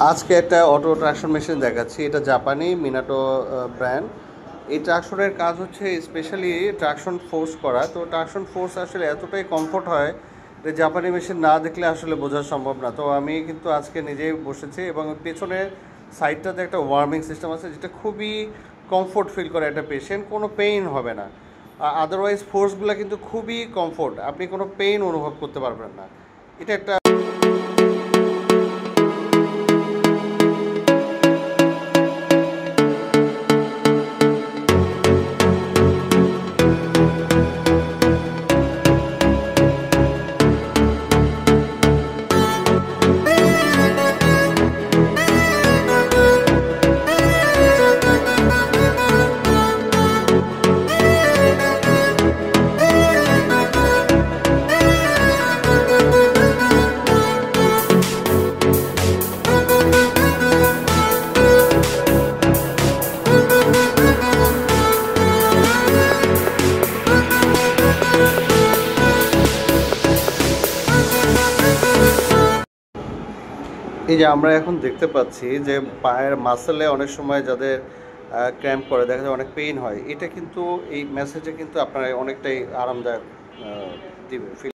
আজকে একটা auto traction machine দেখাচ্ছি। এটা জাপানি মিনাটো ব্র্যান্ড। এই ট্রাকশনের কাজ হচ্ছে স্পেশালি ট্রাকশন ফোর্স করা। তো ট্রাকশন ফোর্স আসলে এতটাই কমফোর্ট হয় যে জাপানি মেশিন না দেখলে আসলে বোঝা সম্ভব না। তো আমি কিন্তু আজকে নিজেই বসেছি এবং পেছনের সাইডটাতে একটা ওয়ার্মিং সিস্টেম আছে যেটা খুবই কমফোর্ট ফিল করে একটা পেশেন্ট, কোনো পেইন হবে না। আদারওয়াইজ ফোর্সগুলো কিন্তু খুবই কমফোর্ট, আপনি কোনো পেইন অনুভব করতে পারবেন না। এটা একটা এই যে আমরা এখন দেখতে পাচ্ছি যে পায়ের মাসেলে অনেক সময় যাদের ক্র্যাম্প করে, দেখা যায় অনেক পেইন হয়, এটা কিন্তু এই মেসেজে কিন্তু আপনার অনেকটাই আরামদায়ক দিবে।